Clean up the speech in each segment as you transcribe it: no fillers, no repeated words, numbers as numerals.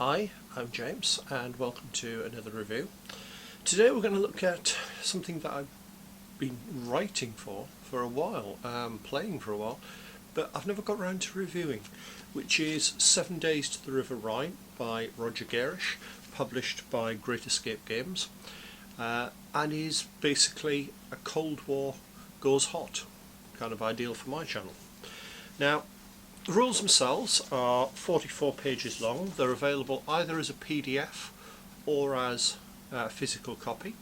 Hi, I'm James and welcome to another review. Today we're going to look at something that I've been writing for a while, playing for a while, but I've never got around to reviewing, which is 7 Days to the River Rhine by Roger Gerrish, published by Great Escape Games, and is basically a Cold War goes hot, kind of ideal for my channel. Now, the rules themselves are 44 pages long. They're available either as a PDF or as a physical copy.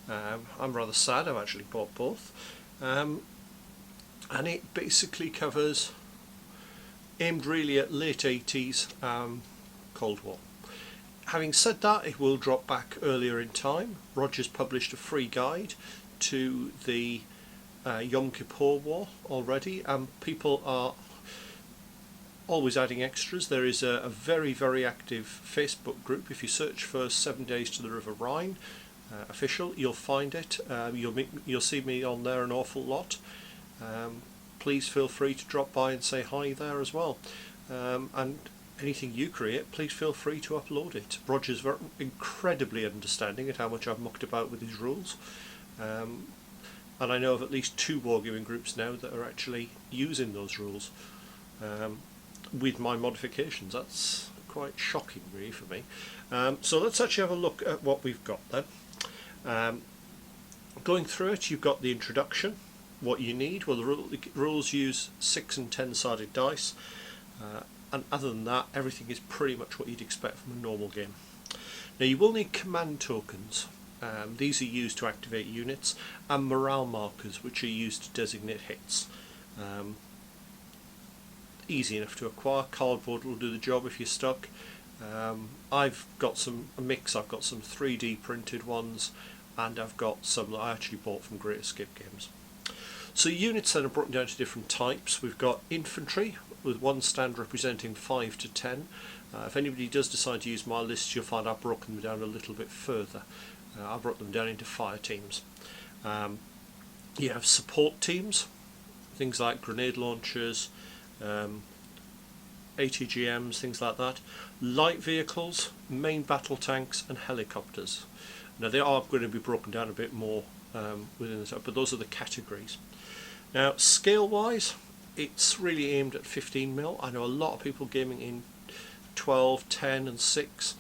I'm rather sad, I've actually bought both. And it basically covers, aimed really at late 80s Cold War. Having said that, it will drop back earlier in time. Roger's published a free guide to the Yom Kippur War already, and people are always adding extras. There is a very active Facebook group. If you search for 7 Days to the River Rhine official, you'll find it. You'll see me on there an awful lot. Please feel free to drop by and say hi there as well. And anything you create, please feel free to upload it. Roger's incredibly understanding at how much I've mucked about with his rules. And I know of at least 2 wargaming groups now that are actually using those rules. With my modifications. That's quite shocking really for me. So let's actually have a look at what we've got then. Going through it, you've got the introduction, what you need. Well, the rules use 6 and 10 sided dice, and other than that everything is pretty much what you'd expect from a normal game. Now you will need command tokens. These are used to activate units, and morale markers, which are used to designate hits. Easy enough to acquire. Cardboard will do the job if you're stuck. I've got a mix. I've got some 3D printed ones, and I've got some that I actually bought from Great Escape Games. So units then are broken down to different types. We've got infantry with one stand representing 5 to 10. If anybody does decide to use my list, you'll find I've broken them down a little bit further. I've brought them down into fire teams. You have support teams, things like grenade launchers, ATGMs, things like that. Light vehicles, main battle tanks, and helicopters. Now they are going to be broken down a bit more within the, but those are the categories. Now scale wise, it's really aimed at 15mm. I know a lot of people gaming in 12, 10 and 6.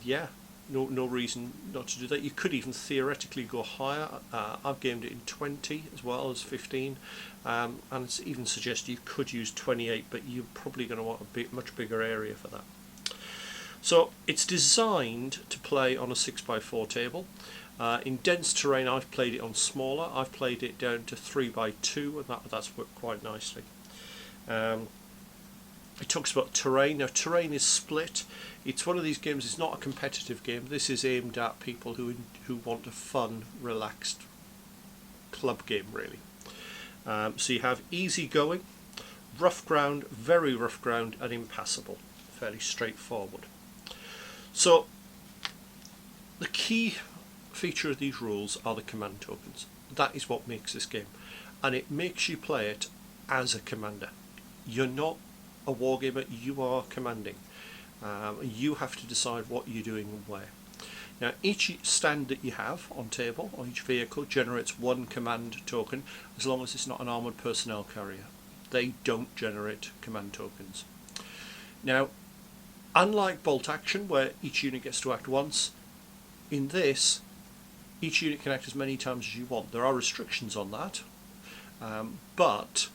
Yeah, no reason not to do that. You could even theoretically go higher. I've gamed it in 20 as well as 15, and it's even suggested you could use 28, but you're probably going to want a much bigger area for that. So it's designed to play on a 6x4 table. In dense terrain I've played it on smaller. I've played it down to 3x2, and that's worked quite nicely. It talks about terrain. Now terrain is split. It's one of these games, it's not a competitive game. This is aimed at people who want a fun, relaxed club game really. So you have easy going, rough ground, very rough ground, and impassable. Fairly straightforward. So the key feature of these rules are the command tokens. That is what makes this game, and it makes you play it as a commander. You're not a wargamer, you are commanding. You have to decide what you're doing and where. Now each stand that you have on table, or each vehicle, generates 1 command token, as long as it's not an armoured personnel carrier. They don't generate command tokens. Now, unlike bolt action, where each unit gets to act once, in this each unit can act as many times as you want. There are restrictions on that, but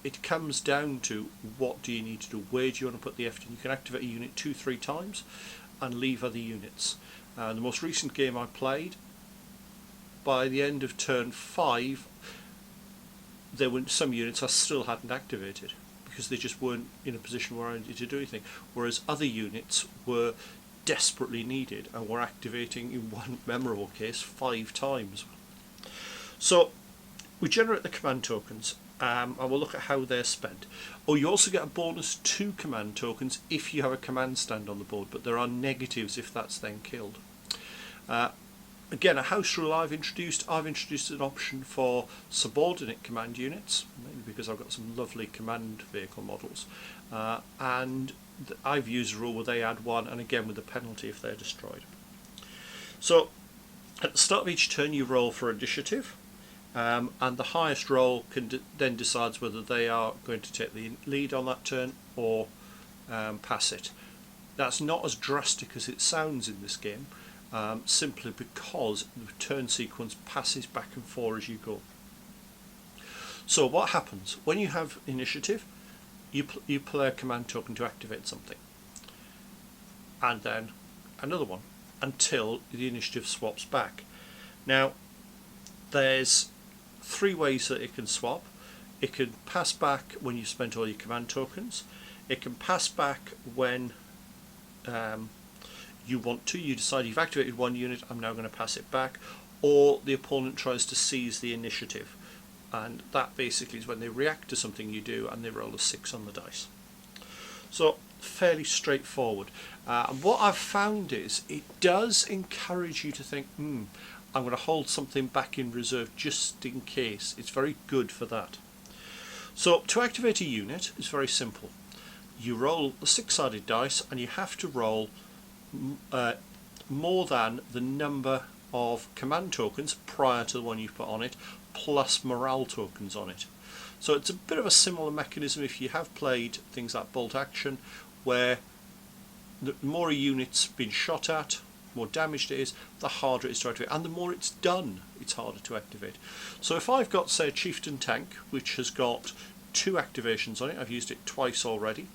it comes down to what do you need to do, where do you want to put the effort in. You can activate a unit 2-3 times and leave other units. The most recent game I played, by the end of turn 5 there were some units I still hadn't activated because they just weren't in a position where I needed to do anything, whereas other units were desperately needed and were activating, in one memorable case, 5 times. So we generate the command tokens, and we'll look at how they're spent. Oh, you also get a bonus 2 command tokens if you have a command stand on the board, but there are negatives if that's then killed. Again, a house rule I've introduced an option for subordinate command units, mainly because I've got some lovely command vehicle models, and I've used a rule where they add 1, and again with the penalty if they're destroyed. So at the start of each turn you roll for initiative, and the highest roll then decides whether they are going to take the lead on that turn or pass it. That's not as drastic as it sounds in this game, simply because the turn sequence passes back and forth as you go. So what happens when you have initiative? You play a command token to activate something, and then another one until the initiative swaps back. Now there's 3 ways that it can swap. It can pass back when you've spent all your command tokens. It can pass back when you want to. You decide you've activated 1 unit, I'm now going to pass it back, or the opponent tries to seize the initiative, and that basically is when they react to something you do and they roll a 6 on the dice. So fairly straightforward. And what I've found is it does encourage you to think, I'm going to hold something back in reserve just in case. It's very good for that. So to activate a unit is very simple. You roll a 6-sided dice, and you have to roll more than the number of command tokens prior to the one you put on it, plus morale tokens on it. So it's a bit of a similar mechanism if you have played things like bolt action, where the more a unit's been shot at, more damaged it is, the harder it is to activate, and the more it's done, it's harder to activate. So if I've got, say, a chieftain tank which has got 2 activations on it, I've used it twice already,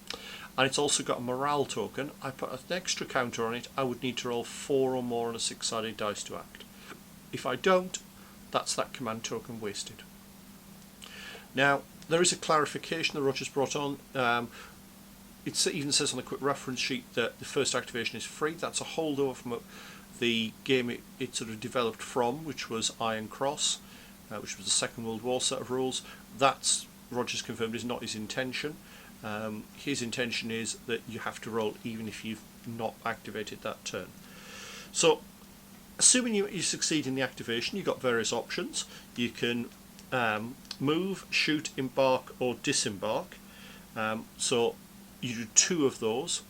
and it's also got a morale token, I put an extra counter on it, I would need to roll 4 or more on a 6-sided dice to act. If I don't, that's that command token wasted. Now there is a clarification that Roger's brought on. It even says on the quick reference sheet that the first activation is free. That's a holdover from the game it sort of developed from, which was Iron Cross, which was the Second World War set of rules. That's, Roger's confirmed, is not his intention. His intention is that you have to roll even if you've not activated that turn. So assuming you succeed in the activation, you've got various options. You can move, shoot, embark or disembark. So you do 2 of those.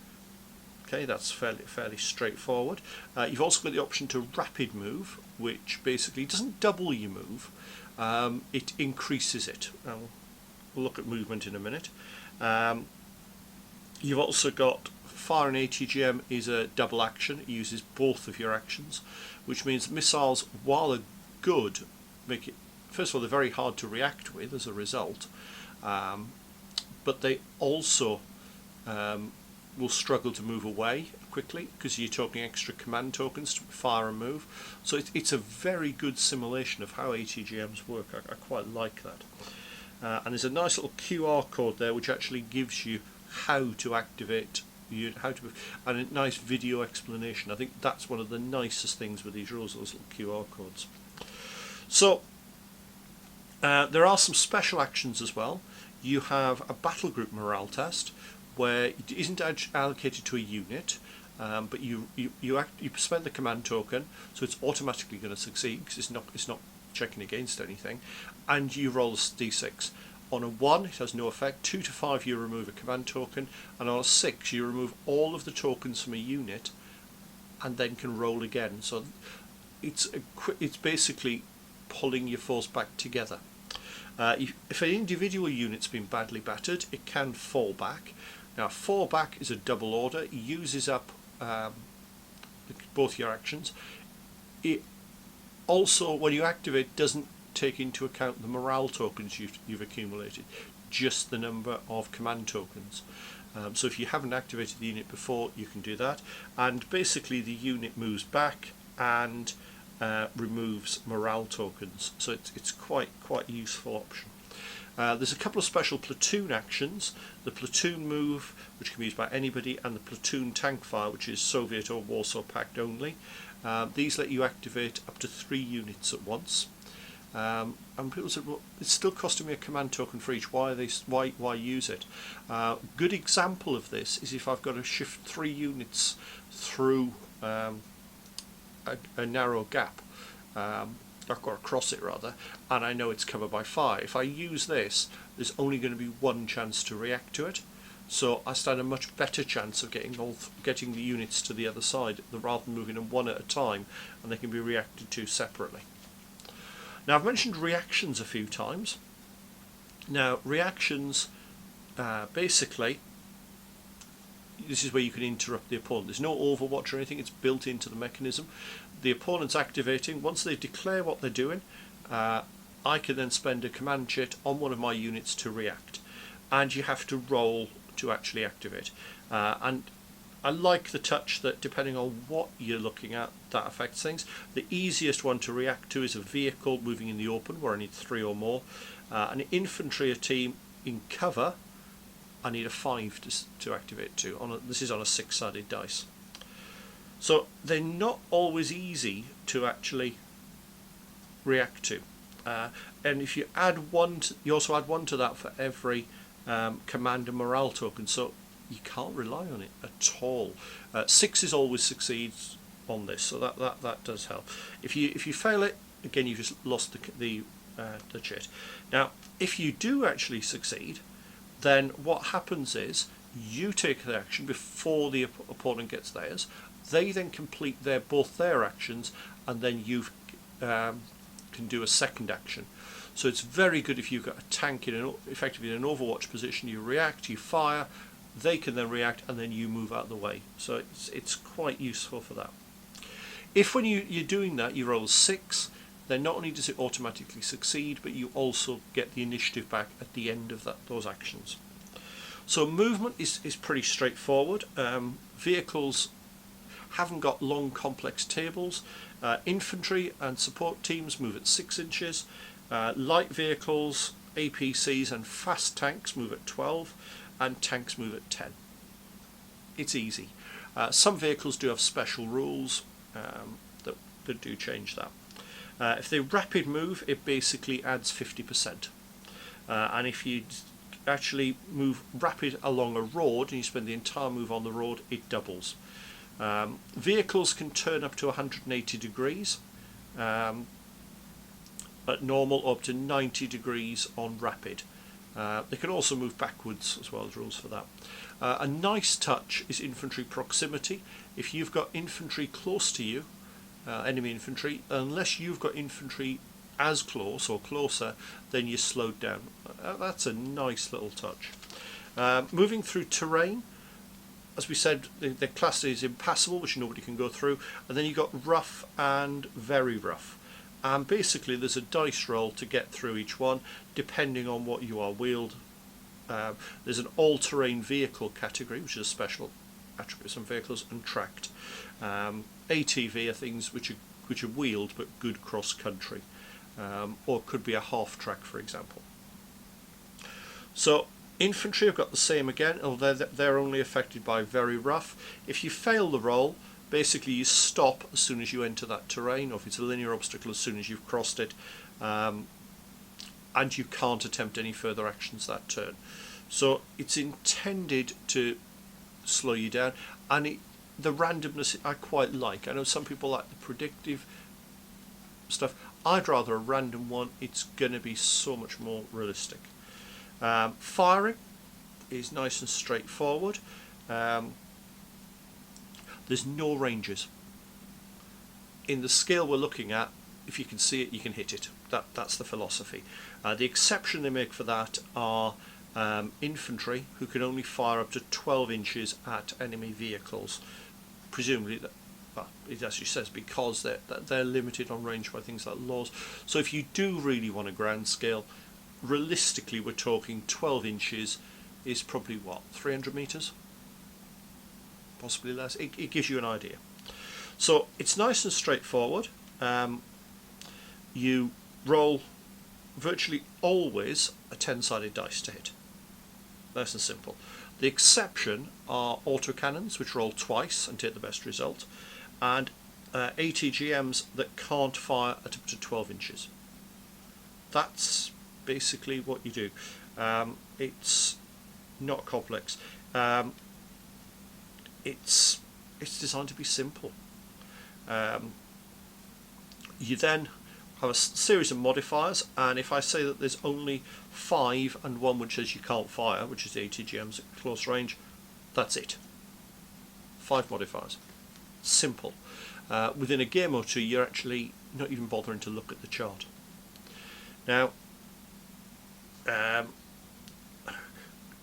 Okay, that's fairly straightforward. You've also got the option to rapid move, which basically doesn't double your move, it increases it. We'll look at movement in a minute. You've also got fire and ATGM is a double action. It uses both of your actions, which means missiles, while they're good, make it, first of all, they're very hard to react with as a result, but they also will struggle to move away quickly because you're talking extra command tokens to fire and move. So it's a very good simulation of how ATGMs work. I quite like that. And there's a nice little QR code there which actually gives you how to activate, and a nice video explanation. I think that's one of the nicest things with these rules, those little QR codes. So there are some special actions as well. You have a battle group morale test where it isn't allocated to a unit, but you spend the command token, so it's automatically going to succeed because it's not checking against anything, and you roll a d6. On a 1 it has no effect. 2 to 5 you remove a command token, and on a 6 you remove all of the tokens from a unit and then can roll again. So it's basically pulling your force back together. If an individual unit's been badly battered, it can fall back. Now fall back is a double order. It uses up both your actions. It also, when you activate, doesn't take into account the morale tokens you've accumulated, just the number of command tokens. So if you haven't activated the unit before, you can do that, and basically the unit moves back and removes morale tokens. So it's quite a useful option. There's a couple of special platoon actions: the platoon move, which can be used by anybody, and the platoon tank fire, which is Soviet or Warsaw Pact only. These let you activate up to 3 units at once. And people said, well, it's still costing me a command token for each. Why use it? Good example of this is if I've got to shift 3 units through a narrow gap. I've got to cross it rather, and I know it's covered by fire. If I use this, there's only going to be 1 chance to react to it. so I stand a much better chance of getting the units to the other side rather than moving them one at a time, and they can be reacted to separately. Now, I've mentioned reactions a few times. Now, reactions, basically, this is where you can interrupt the opponent. There's no overwatch or anything, it's built into the mechanism. The opponent's activating. Once they declare what they're doing, I can then spend a command chit on one of my units to react. And you have to roll to actually activate. And I like the touch that depending on what you're looking at, that affects things. The easiest one to react to is a vehicle moving in the open, where I need 3 or more. An infantry team in cover, I need a 5 to activate to. This is on a 6-sided dice. So they're not always easy to actually react to. And if you add one, you also add 1 to that for every commander morale token. So you can't rely on it at all. 6 always succeeds on this, so that does help. If you fail it, again, you've just lost the chit. Now, if you do actually succeed, then what happens is you take the action before the opponent gets theirs. They then complete both their actions, and then you can do a second action. So it's very good if you've got a tank effectively in an overwatch position. You react, you fire, they can then react, and then you move out of the way. So it's quite useful for that. If when you're doing that you roll 6, then not only does it automatically succeed, but you also get the initiative back at the end of those actions. So movement is pretty straightforward. Vehicles haven't got long complex tables. Infantry and support teams move at 6 inches. Light vehicles, APCs and fast tanks move at 12, and tanks move at 10. It's easy. Some vehicles do have special rules that do change that. If they rapid move, it basically adds 50%. And if you actually move rapid along a road and you spend the entire move on the road, it doubles. Vehicles can turn up to 180 degrees at normal, up to 90 degrees on rapid. They can also move backwards as well, as rules for that. A nice touch is infantry proximity. If you've got infantry close to you, enemy infantry, unless you've got infantry as close or closer, then you're slowed down. That's a nice little touch. Moving through terrain, as we said, the class is impassable, which nobody can go through, and then you've got rough and very rough. And basically there's a dice roll to get through each one, depending on what you are wheeled. There's an all-terrain vehicle category, which is a special attribute on vehicles, and tracked. ATV are things which are wheeled but good cross-country, or could be a half-track, for example. So infantry have got the same again, although they're only affected by very rough. If you fail the roll, basically you stop as soon as you enter that terrain, or if it's a linear obstacle, as soon as you've crossed it, and you can't attempt any further actions that turn. So it's intended to slow you down, and the randomness I quite like. I know some people like the predictive stuff. I'd rather a random one. It's going to be so much more realistic. Firing is nice and straightforward. There's no ranges. In the scale we're looking at, if you can see it, you can hit it. That's the philosophy. The exception they make for that are infantry, who can only fire up to 12 inches at enemy vehicles. Presumably, it actually says because they're limited on range by things like laws. So if you do really want a grand scale, realistically we're talking 12 inches is probably what, 300 meters? Possibly less. It gives you an idea. So it's nice and straightforward. You roll virtually always a 10-sided dice to hit. Nice and simple. The exception are autocannons, which roll twice and take the best result, and ATGMs that can't fire at up to 12 inches. That's basically what you do. It's not complex. It's designed to be simple. You then have a series of modifiers, and if I say that there's only 5 and one which says you can't fire, which is the ATGMs at close range, that's it. 5 modifiers. Simple. Within a game or two, you're actually not even bothering to look at the chart. Now,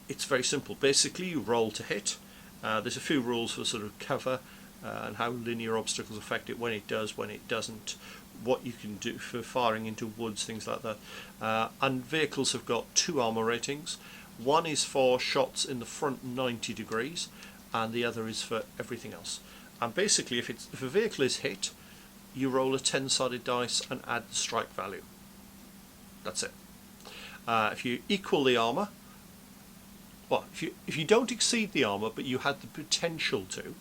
it's very simple. Basically, you roll to hit. There's a few rules for sort of cover and how linear obstacles affect it, when it does, when it doesn't, what you can do for firing into woods, things like that. And vehicles have got 2 armour ratings. One is for shots in the front 90 degrees, and the other is for everything else. And basically, if a vehicle is hit, you roll a 10-sided dice and add the strike value. That's it. If you equal the armour, well, if you don't exceed the armour but you had the potential to,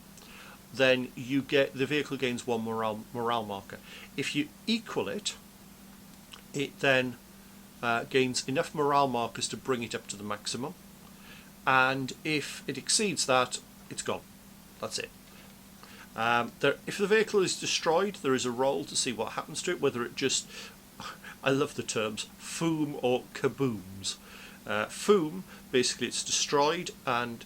then you get the vehicle gains 1 morale marker. If you equal it, it then gains enough morale markers to bring it up to the maximum, and if it exceeds that, it's gone. That's it. If the vehicle is destroyed, there is a roll to see what happens to it, whether it just, I love the terms, foom or kabooms. Foom, basically it's destroyed and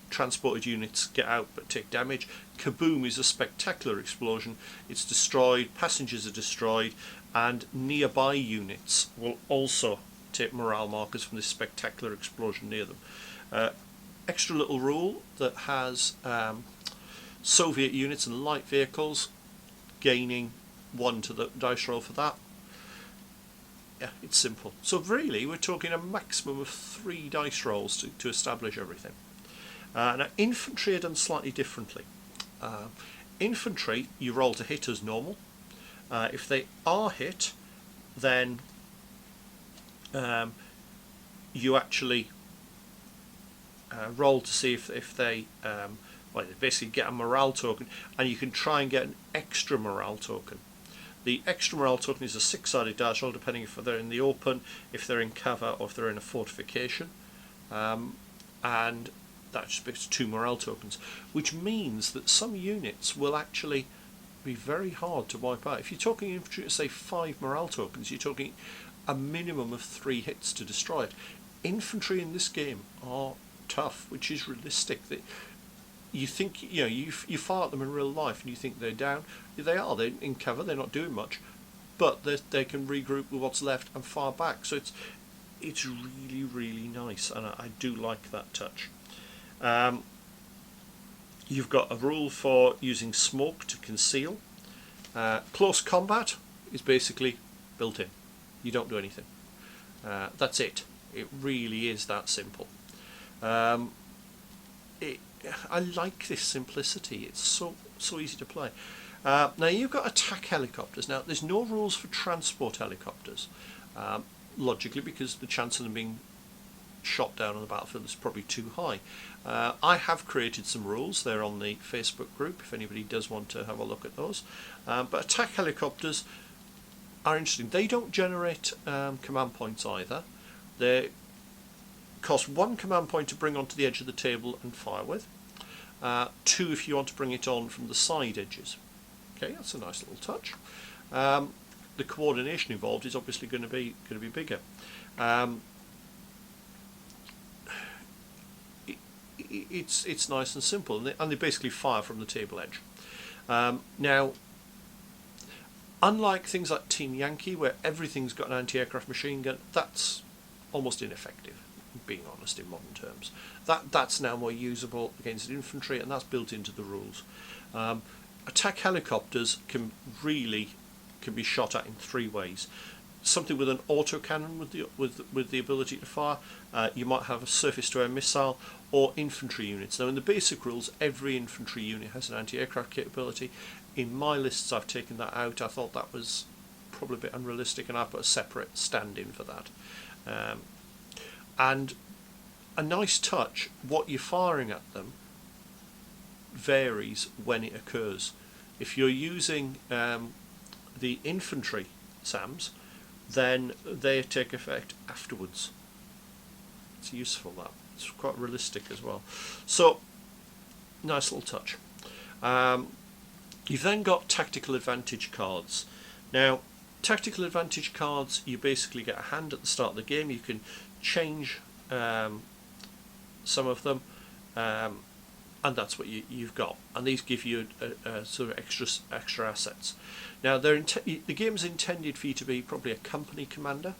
transported units get out but take damage. Kaboom is a spectacular explosion. It's destroyed, passengers are destroyed, and nearby units will also take morale markers from this spectacular explosion near them. Extra little rule that has Soviet units and light vehicles gaining 1 to the dice roll for that. Yeah, it's simple. So really, we're talking a maximum of 3 dice rolls to establish everything. Now, infantry are done slightly differently. Infantry, you roll to hit as normal. If they are hit, then you actually roll to see if they well, they basically get a morale token, and you can try and get an extra morale token. The extra morale token is a 6-sided dice roll, depending if they're in the open, if they're in cover, or if they're in a fortification. And that just makes 2 morale tokens, which means that some units will actually be very hard to wipe out. If you're talking infantry, say 5 morale tokens, you're talking a minimum of 3 hits to destroy it. Infantry in this game are tough, which is realistic. You think, you know, you fire at them in real life and you think they're down. They are. They're in cover. They're not doing much, but they can regroup with what's left and fire back. So it's really, really nice, and I do like that touch. You've got a rule for using smoke to conceal. Close combat is basically built in. You don't do anything. That's it. It really is that simple. I like this simplicity. It's so easy to play. Now you've got attack helicopters. Now there's no rules for transport helicopters, logically, because the chance of them being shot down on the battlefield is probably too high. I have created some rules. They're on the Facebook group if anybody does want to have a look at those. But attack helicopters are interesting. They don't generate command points either. They cost 1 command point to bring onto the edge of the table and fire with. 2 if you want to bring it on from the side edges. Okay, that's a nice little touch. The coordination involved is obviously going to be bigger. It's nice and simple, and they basically fire from the table edge. Now, unlike things like Team Yankee, where everything's got an anti-aircraft machine gun, that's almost ineffective, being honest, in modern terms. That's now more usable against infantry, and that's built into the rules. Attack helicopters can be shot at in 3 ways. Something with an autocannon with the ability to fire. You might have a surface-to-air missile, or infantry units. Now, in the basic rules, every infantry unit has an anti-aircraft capability. In my lists, I've taken that out. I thought that was probably a bit unrealistic, and I put a separate stand-in for that. And a nice touch, what you're firing at them varies when it occurs. If you're using the infantry SAMs, then they take effect afterwards. It's useful, that. It's quite realistic as well. So, nice little touch. You've then got tactical advantage cards. Now, Tactical advantage cards, you basically get a hand at the start of the game. You can change some of them, and that's what you've got. And these give you a sort of extra assets. Now, the game's intended for you to be probably a company commander,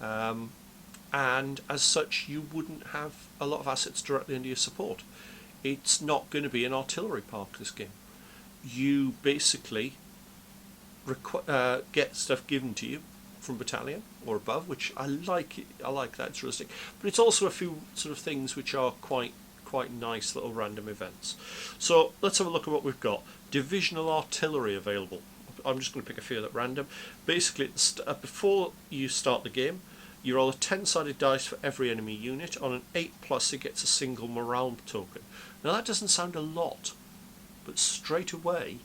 and as such, you wouldn't have a lot of assets directly under your support. It's not going to be an artillery park, this game. You basically get stuff given to you from battalion or above, which I like. I like that, it's realistic, but it's also a few sort of things which are quite nice little random events. So let's have a look at what we've got. Divisional artillery available. I'm just going to pick a few at random. Basically, before you start the game, you roll a 10-sided dice for every enemy unit. On an 8+, it gets a single morale token. Now that doesn't sound a lot, but straight away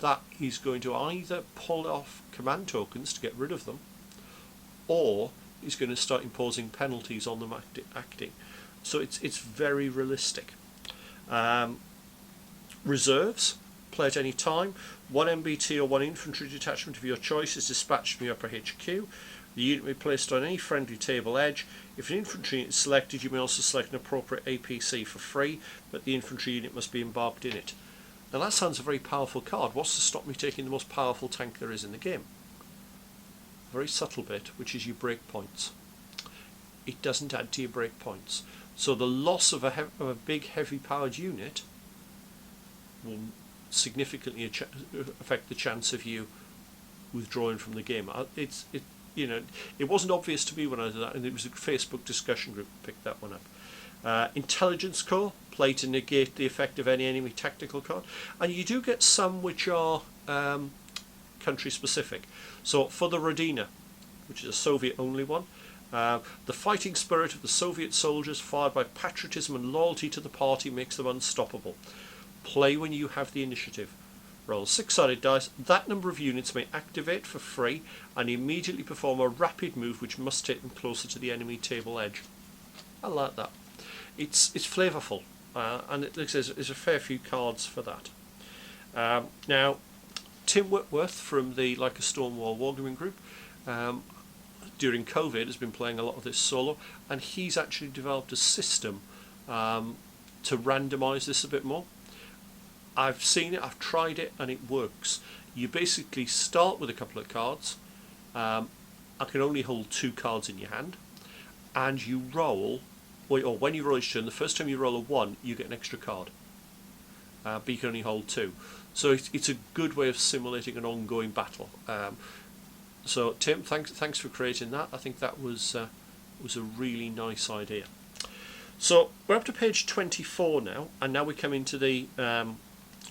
that is going to either pull off command tokens to get rid of them, or is going to start imposing penalties on them acting. So it's very realistic. Reserves, play at any time. 1 MBT or 1 infantry detachment of your choice is dispatched from your upper HQ. The unit may be placed on any friendly table edge. If an infantry unit is selected, you may also select an appropriate APC for free, but the infantry unit must be embarked in it. Now that sounds a very powerful card. What's to stop me taking the most powerful tank there is in the game? A very subtle bit, which is your break points. It doesn't add to your break points. So the loss of a big heavy powered unit will significantly affect the chance of you withdrawing from the game. It wasn't obvious to me when I did that, and it was a Facebook discussion group that picked that one up. Intelligence Corps, play to negate the effect of any enemy tactical card, and you do get some which are country specific. So for the Rodina, which is a Soviet only one, the fighting spirit of the Soviet soldiers, fired by patriotism and loyalty to the party, makes them unstoppable. Play when you have the initiative. Roll 6-sided dice. That number of units may activate for free and immediately perform a rapid move which must take them closer to the enemy table edge. I like that. It's flavourful, and it looks as there's a fair few cards for that. Now, Tim Whitworth from the Like a Stonewall Wargaming group, during COVID, has been playing a lot of this solo, and he's actually developed a system to randomise this a bit more. I've seen it, I've tried it, and it works. You basically start with a couple of cards. I can only hold 2 cards in your hand, and you roll, or when you roll each turn, the first time you roll a 1, you get an extra card, but you can only hold 2. So it's a good way of simulating an ongoing battle. So Tim, thanks for creating that. I think that was a really nice idea. So we're up to page 24 now, and now we come into the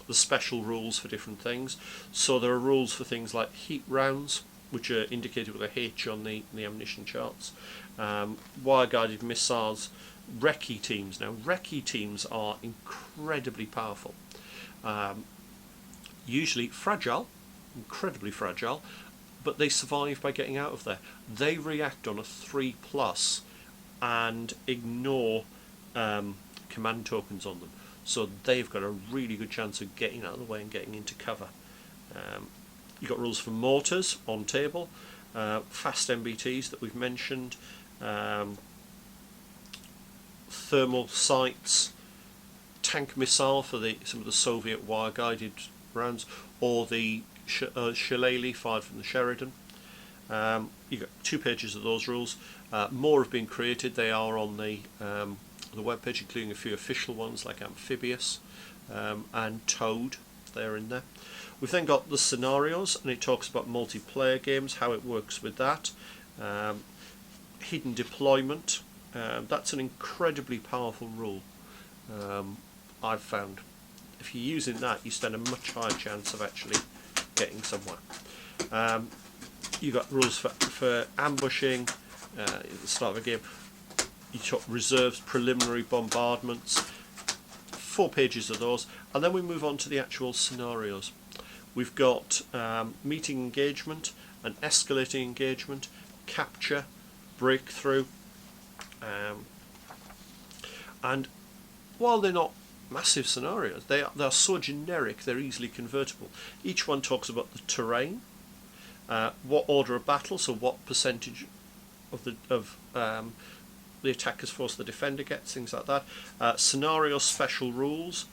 special rules for different things. So there are rules for things like heat rounds, which are indicated with a H on the ammunition charts. Wire-guided missiles, recce teams. Now, recce teams are incredibly powerful. Usually fragile, incredibly fragile, but they survive by getting out of there. They react on a 3+ and ignore command tokens on them. So they've got a really good chance of getting out of the way and getting into cover. You've got rules for mortars on table, fast MBTs that we've mentioned, thermal sights, tank missile for some of the Soviet wire-guided rounds, or the shillelagh fired from the Sheridan. You've got 2 pages of those rules. More have been created. They are on the webpage, including a few official ones like Amphibious and Toad. They're in there. We've then got the scenarios, and it talks about multiplayer games, how it works with that. Hidden deployment. That's an incredibly powerful rule. I've found if you're using that, you stand a much higher chance of actually getting somewhere. You've got rules for ambushing at the start of a game. You talk reserves, preliminary bombardments, 4 pages of those, and then we move on to the actual scenarios. We've got meeting engagement, an escalating engagement, capture, breakthrough, and while they're not massive scenarios, they're so generic they're easily convertible. Each one talks about the terrain, what order of battle, so what percentage of the attacker's force the defender gets, things like that. Scenario special rules,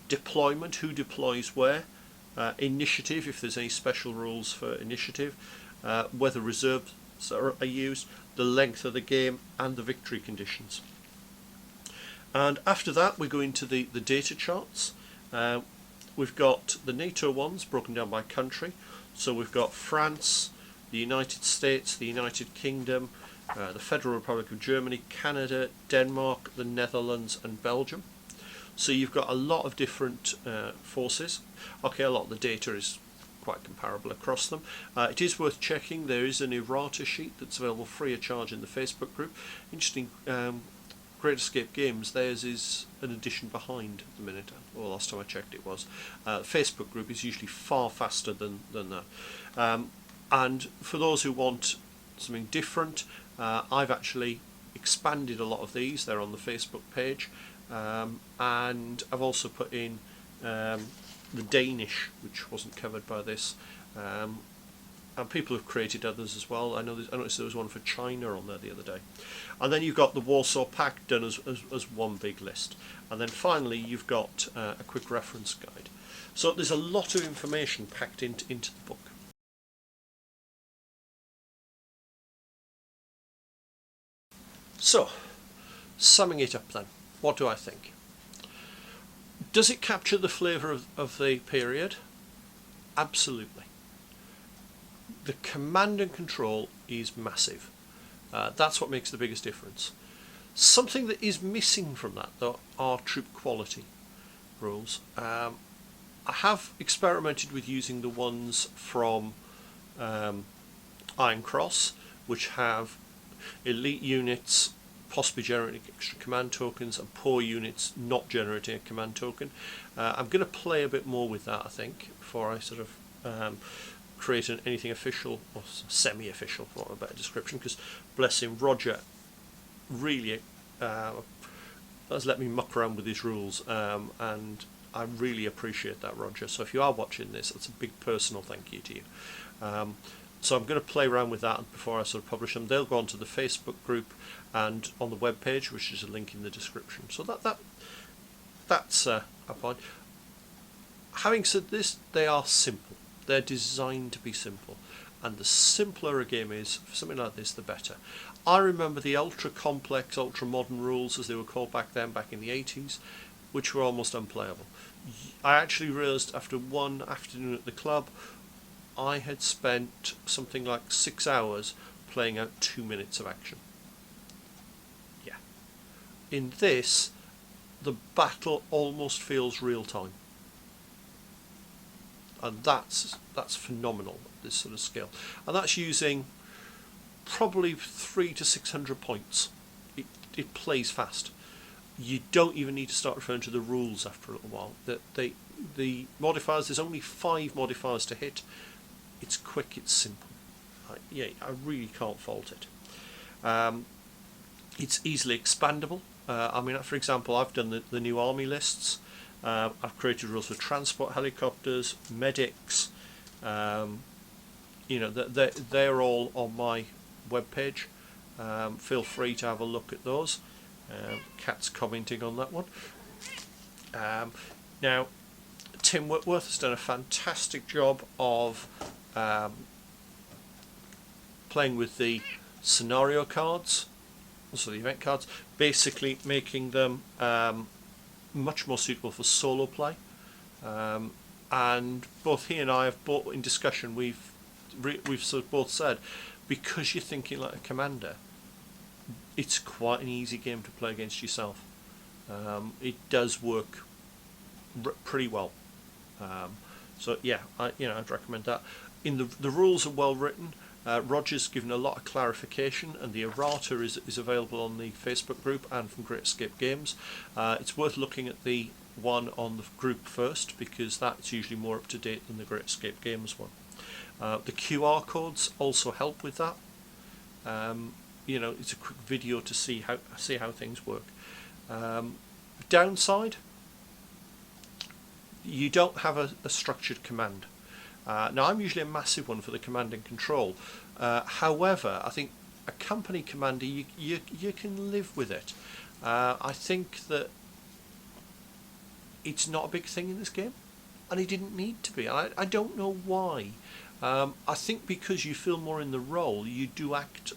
deployment, who deploys where, initiative, if there's any special rules for initiative, whether reserves are used, the length of the game, and the victory conditions. And after that we go into the data charts. We've got the NATO ones broken down by country, so we've got France, the United States, the United Kingdom, the Federal Republic of Germany, Canada, Denmark, the Netherlands and Belgium. So you've got a lot of different forces. Okay, a lot of the data is quite comparable across them. It is worth checking. There is an errata sheet that's available free of charge in the Facebook group. Interesting, Great Escape Games, theirs is an edition behind at the minute. Well, last time I checked it was. Facebook group is usually far faster than that. And for those who want something different, I've actually expanded a lot of these. They're on the Facebook page, and I've also put in the Danish, which wasn't covered by this, and people have created others as well. I noticed there was one for China on there the other day. And then you've got the Warsaw Pact done as one big list, and then finally you've got a quick reference guide. So there's a lot of information packed into the book. So, summing it up then, what do I think? Does it capture the flavour of the period? Absolutely. The command and control is massive. That's what makes the biggest difference. Something that is missing from that, though, are troop quality rules. I have experimented with using the ones from Iron Cross, which have elite units possibly generating extra command tokens and poor units not generating a command token. I'm going to play a bit more with that, I think, before I sort of create anything official or semi-official, for a better description, because bless him, Roger really has let me muck around with his rules, and I really appreciate that, Roger. So if you are watching this, it's a big personal thank you to you. So I'm going to play around with that before I sort of publish them. They'll go onto the Facebook group and on the web page, which is a link in the description. So that's a point. Having said this, they are simple. They're designed to be simple, and the simpler a game is for something like this, the better. I remember the ultra complex, ultra modern rules, as they were called back then, back in the 80s, which were almost unplayable. I actually realised after one afternoon at the club, I had spent something like 6 hours playing out 2 minutes of action. Yeah. In this, the battle almost feels real time. And that's phenomenal, this sort of skill. And that's using probably 300 to 600 points. It plays fast. You don't even need to start referring to the rules after a little while. The modifiers, there's only 5 modifiers to hit. It's quick, it's simple. Yeah, I really can't fault it. It's easily expandable. I mean, for example, I've done the new army lists. I've created rules for transport helicopters, medics. You know, they're all on my webpage. Feel free to have a look at those. Cat's commenting on that one. Now, Tim Whitworth has done a fantastic job of playing with the scenario cards, also the event cards, basically making them much more suitable for solo play. And both he and I have in discussion, we've sort of both said, because you're thinking like a commander, it's quite an easy game to play against yourself. It does work pretty well. So yeah, I'd recommend that. The rules are well written. Roger's given a lot of clarification, and the errata is available on the Facebook group and from Great Escape Games. It's worth looking at the one on the group first, because that's usually more up to date than the Great Escape Games one. The QR codes also help with that. It's a quick video to see how things work. Downside, you don't have a structured command. Now I'm usually a massive one for the command and control. However, I think a company commander, you can live with it. I think that it's not a big thing in this game, and it didn't need to be. I don't know why. I think because you feel more in the role, you do act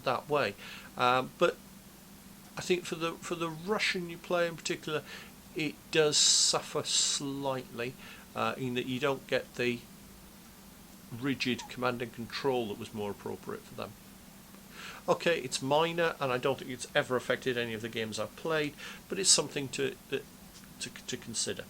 that way. But I think for the Russian you play in particular, it does suffer slightly in that you don't get the rigid command and control that was more appropriate for them. Okay, it's minor, and I don't think it's ever affected any of the games I've played, but it's something to consider.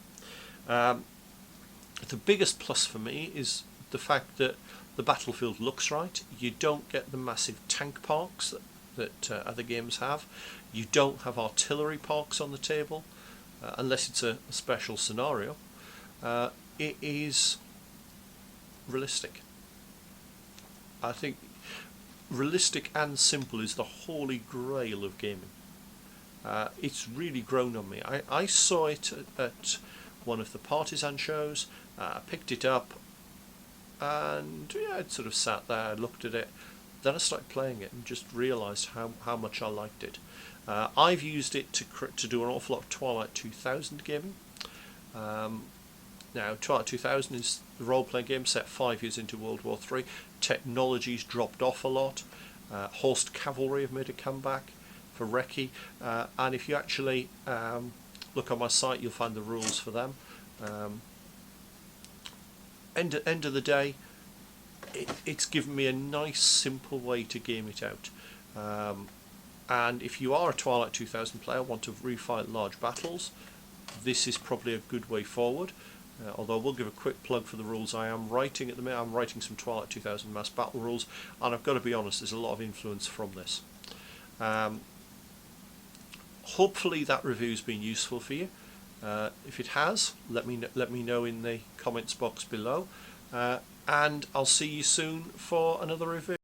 The biggest plus for me is the fact that the battlefield looks right. You don't get the massive tank parks that other games have. You don't have artillery parks on the table, unless it's a special scenario. It is realistic. I think realistic and simple is the holy grail of gaming. It's really grown on me. I saw it at one of the partisan shows, picked it up, and yeah, I'd sort of sat there, looked at it, then I started playing it and just realised how much I liked it. I've used it to do an awful lot of Twilight 2000 gaming. Now, Twilight 2000 is the role-playing game set 5 years into World War III. Technology's dropped off a lot. Horse Cavalry have made a comeback for Recce, and if you actually look on my site, you'll find the rules for them. End of the day, it's given me a nice, simple way to game it out. And if you are a Twilight 2000 player, want to refight large battles, this is probably a good way forward. Although I will give a quick plug for the rules I am writing at the minute. I'm writing some Twilight 2000 mass battle rules, and I've got to be honest, there's a lot of influence from this. Hopefully that review's been useful for you. If it has, let me know in the comments box below, and I'll see you soon for another review.